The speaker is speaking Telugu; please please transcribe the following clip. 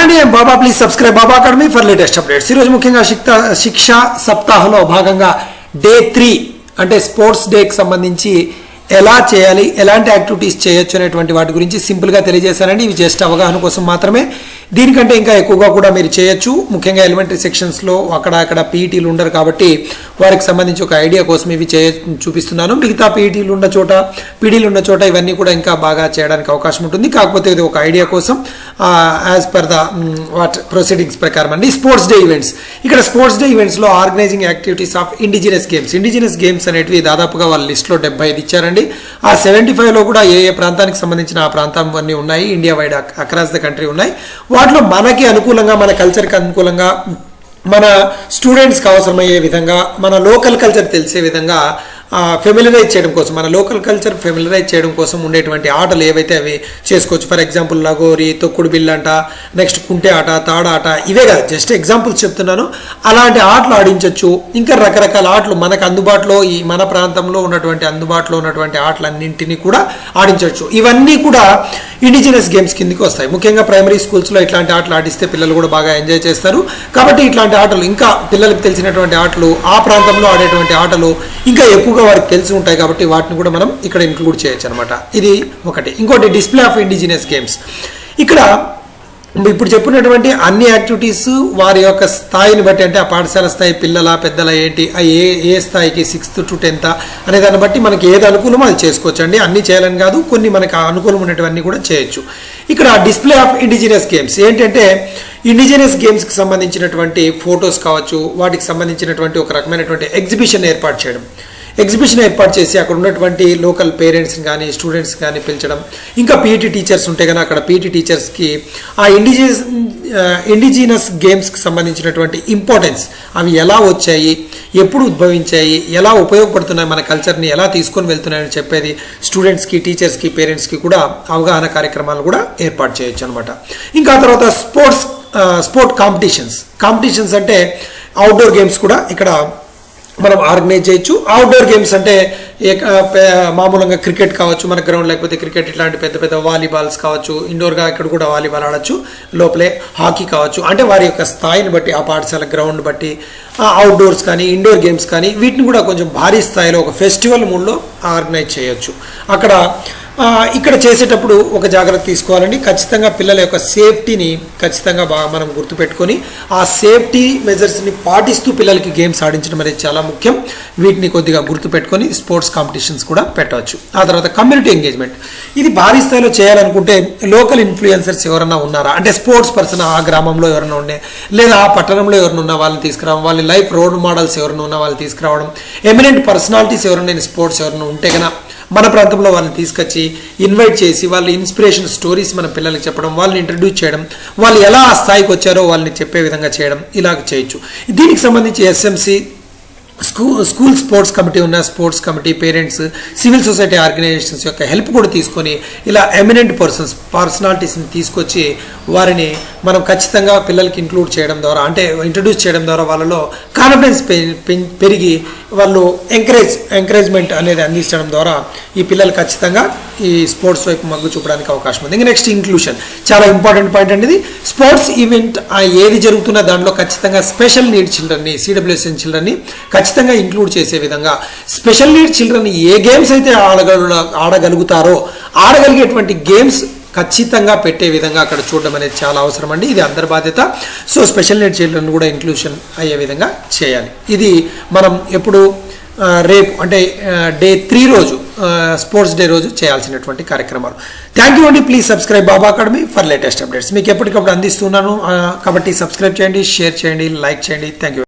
అండి Baba please subscribe Baba academy for latest updates. ఈరోజు ముఖ్యంగా శిక్షా సప్తాహంలో భాగంగా డే 3 అంటే స్పోర్ట్స్ డేకి సంబంధించి ఎలా చేయాలి, ఎలాంటి యాక్టివిటీస్ చేయొచ్చు అనేటువంటి వాటి గురించి సింపుల్గా తెలియజేశానండి. ఇవి జస్ట్ అవగాహన కోసం మాత్రమే. దీనికంటే ఇంకా ఎక్కువగా కూడా మీరు చేయొచ్చు. ముఖ్యంగా ఎలిమెంటరీ సెక్షన్స్లో అక్కడ పీఈటీలు ఉండరు కాబట్టి వారికి సంబంధించి ఒక ఐడియా కోసం ఇవి చూపిస్తున్నాను. మిగతా పీఈటీలు ఉన్న చోట, పీడీలు ఉన్న చోట ఇవన్నీ కూడా ఇంకా బాగా చేయడానికి అవకాశం ఉంటుంది. కాకపోతే ఇది ఒక ఐడియా కోసం as per the what proceedings ప్రకారం అండి. స్పోర్ట్స్ డే ఈవెంట్స్, ఇక్కడ స్పోర్ట్స్ డే ఈవెంట్స్లో organising activities of indigenous games అనేటివి దాదాపుగా వాళ్ళ లిస్ట్లో 75 ఇచ్చారండి. ఆ 75లో కూడా ఏ ప్రాంతానికి సంబంధించిన ఆ ప్రాంతం అన్నీ ఉన్నాయి. India wide across the country ఉన్నాయి. వాటిలో మనకి అనుకూలంగా, మన కల్చర్కి అనుకూలంగా, మన స్టూడెంట్స్కి అవసరమయ్యే విధంగా, మన లోకల్ కల్చర్ తెలిసే విధంగా ఫెమిలరైజ్ చేయడం కోసం, మన లోకల్ కల్చర్ ఫెమిలరైజ్ చేయడం కోసం ఉండేటువంటి ఆటలు ఏవైతే అవి చేసుకోవచ్చు. ఫర్ ఎగ్జాంపుల్ లగోరి, తొక్కుడు బిల్లంట, నెక్స్ట్ కుంటే ఆట, తాడ ఆట, ఇవే కాదు, జస్ట్ ఎగ్జాంపుల్స్ చెప్తున్నాను. అలాంటి ఆటలు ఆడించవచ్చు. ఇంకా రకరకాల ఆటలు మనకు అందుబాటులో, ఈ మన ప్రాంతంలో ఉన్నటువంటి అందుబాటులో ఉన్నటువంటి ఆటలన్నింటినీ కూడా ఆడించవచ్చు. ఇవన్నీ కూడా ఇండిజినస్ గేమ్స్ కిందకి వస్తాయి. ముఖ్యంగా ప్రైమరీ స్కూల్స్లో ఇట్లాంటి ఆటలు ఆడిస్తే పిల్లలు కూడా బాగా ఎంజాయ్ చేస్తారు. కాబట్టి ఇట్లాంటి ఆటలు, ఇంకా పిల్లలకు తెలిసినటువంటి ఆటలు, ఆ ప్రాంతంలో ఆడేటువంటి ఆటలు ఇంకా ఎక్కువగా వారికి తెలిసి ఉంటాయి కాబట్టి వాటిని కూడా మనం ఇక్కడ ఇంక్లూడ్ చేయొచ్చు అనమాట. ఇది ఒకటి. ఇంకోటి డిస్ప్లే ఆఫ్ ఇండిజినస్ గేమ్స్. ఇక్కడ ఇప్పుడు చెప్పినటువంటి అన్ని యాక్టివిటీస్ వారి యొక్క స్థాయిని బట్టి, అంటే ఆ పాఠశాల స్థాయి పిల్లల పెద్దల ఏంటి, ఏ స్థాయికి 6th to 10th అనే దాన్ని బట్టి మనకి ఏది అనుకూలమో అది చేసుకోవచ్చు అండి. అన్ని చేయాలని కాదు, కొన్ని మనకు అనుకూలం ఉన్నటువంటి కూడా చేయొచ్చు. ఇక్కడ డిస్ప్లే ఆఫ్ ఇండిజినస్ గేమ్స్ ఏంటంటే, ఇండిజినస్ గేమ్స్కి సంబంధించినటువంటి ఫొటోస్ కావచ్చు, వాటికి సంబంధించినటువంటి ఒక రకమైనటువంటి ఎగ్జిబిషన్ ఏర్పాటు చేయడం. ఎగ్జిబిషన్ ఏర్పాటు చేసి అక్కడ ఉన్నటువంటి లోకల్ పేరెంట్స్ని కానీ స్టూడెంట్స్ కానీ పిలిచడం. ఇంకా పీఈటీ టీచర్స్ ఉంటే కానీ అక్కడ పీఈటీ టీచర్స్కి ఆ ఇండిజినస్ గేమ్స్కి సంబంధించినటువంటి ఇంపార్టెన్స్, అవి ఎలా వచ్చాయి, ఎప్పుడు ఉద్భవించాయి, ఎలా ఉపయోగపడుతున్నాయి, మన కల్చర్ని ఎలా తీసుకొని వెళ్తున్నాయని చెప్పేది స్టూడెంట్స్కి, టీచర్స్కి, పేరెంట్స్కి కూడా అవగాహన కార్యక్రమాలు కూడా ఏర్పాటు చేయొచ్చు అనమాట. ఇంకా తర్వాత స్పోర్ట్ కాంపిటీషన్స్ అంటే అవుట్డోర్ గేమ్స్ కూడా ఇక్కడ మనం ఆర్గనైజ్ చేయొచ్చు. అవుట్డోర్ గేమ్స్ అంటే మామూలుగా క్రికెట్ కావచ్చు, మన గ్రౌండ్ లేకపోతే క్రికెట్, ఇట్లాంటి పెద్ద పెద్ద వాలీబాల్స్ కావచ్చు, ఇండోర్గా ఇక్కడ కూడా వాలీబాల్ ఆడచ్చు, లోపలే హాకీ కావచ్చు. అంటే వారి యొక్క స్థాయిని బట్టి, ఆ పాఠశాల గ్రౌండ్ బట్టి అవుట్డోర్స్ కానీ ఇండోర్ గేమ్స్ కానీ వీటిని కూడా కొంచెం భారీ స్థాయిలో ఒక ఫెస్టివల్ మూడ్లో ఆర్గనైజ్ చేయొచ్చు. ఇక్కడ చేసేటప్పుడు ఒక జాగ్రత్త తీసుకోవాలండి. ఖచ్చితంగా పిల్లల యొక్క సేఫ్టీని ఖచ్చితంగా బాగా మనం గుర్తుపెట్టుకొని ఆ సేఫ్టీ మెజర్స్ని పాటిస్తూ పిల్లలకి గేమ్స్ ఆడించడం అనేది చాలా ముఖ్యం. వీటిని కొద్దిగా గుర్తుపెట్టుకొని స్పోర్ట్స్ కాంపిటీషన్స్ కూడా పెట్టవచ్చు. ఆ తర్వాత కమ్యూనిటీ ఎంగేజ్మెంట్. ఇది భారీ స్థాయిలో చేయాలనుకుంటే లోకల్ ఇన్ఫ్లుయెన్సర్స్ ఎవరైనా ఉన్నారా, అంటే స్పోర్ట్స్ పర్సన్ ఆ గ్రామంలో ఎవరైనా ఉండే, లేదా ఆ పట్టణంలో ఎవరైనా ఉన్న వాళ్ళని తీసుకురావడం, వాళ్ళ లైఫ్ రోల్ మోడల్స్ ఎవరైనా ఉన్న వాళ్ళని తీసుకురావడం, ఎమినెంట్ పర్సనాలిటీస్ ఎవరైనా స్పోర్ట్స్ ఎవరైనా ఉంటే కన్నా మన ప్రాంతంలో వాళ్ళని తీసుకొచ్చి ఇన్వైట్ చేసి వాళ్ళ ఇన్స్పిరేషన్ స్టోరీస్ మన పిల్లలకి చెప్పడం, వాళ్ళని ఇంట్రడ్యూస్ చేయడం, వాళ్ళు ఎలా ఆ స్థాయికి వచ్చారో వాళ్ళని చెప్పే విధంగా చేయడం, ఇలాగ చేయొచ్చు. దీనికి సంబంధించి ఎస్ఎంసి స్కూల్ స్పోర్ట్స్ కమిటీ ఉన్న sports committee, parents, civil society organisations యొక్క హెల్ప్ కూడా తీసుకొని ఇలా ఎమినెంట్ పర్సనాలిటీస్ని తీసుకొచ్చి వారిని మనం ఖచ్చితంగా పిల్లలకి ఇంక్లూడ్ చేయడం ద్వారా, అంటే ఇంట్రడ్యూస్ చేయడం ద్వారా వాళ్ళలో కాన్ఫిడెన్స్ పెరిగి వాళ్ళు ఎంకరేజ్మెంట్ అనేది అందించడం ద్వారా ఈ పిల్లలు ఖచ్చితంగా ఈ స్పోర్ట్స్ వైపు మగ్గు చూపడానికి అవకాశం ఉంది. ఇంకా నెక్స్ట్ ఇంక్లూషన్, చాలా ఇంపార్టెంట్ పాయింట్ అండి ఇది. స్పోర్ట్స్ ఈవెంట్ ఏది జరుగుతున్నా దాంట్లో ఖచ్చితంగా స్పెషల్ నీడ్ చిల్డ్రన్ని, సిడబ్ల్యూఎస్ఎన్ చిల్డ్రన్ని ఖచ్చితంగా ఇంక్లూడ్ చేసే విధంగా, స్పెషల్ నీడ్ చిల్డ్రన్ ఏ గేమ్స్ అయితే ఆడగలుగుతారో ఆడగలిగేటువంటి గేమ్స్ ఖచ్చితంగా పెట్టే విధంగా అక్కడ చూడడం అనేది చాలా అవసరం అండి. ఇది అందరి బాధ్యత. సో స్పెషల్ నీడ్ చిల్డ్రన్ కూడా ఇంక్లూషన్ అయ్యే విధంగా చేయాలి. ఇది మనం ఎప్పుడు రేపు అంటే డే 3 రోజు, స్పోర్ట్స్ డే రోజు చేయాల్సినటువంటి కార్యక్రమాలు. థ్యాంక్ యూ అండి. Please subscribe Baba academy for latest updates. మీకు ఎప్పటికప్పుడు అందిస్తున్నాను కాబట్టి సబ్స్క్రైబ్ చేయండి, షేర్ చేయండి, లైక్ చేయండి. Thank you.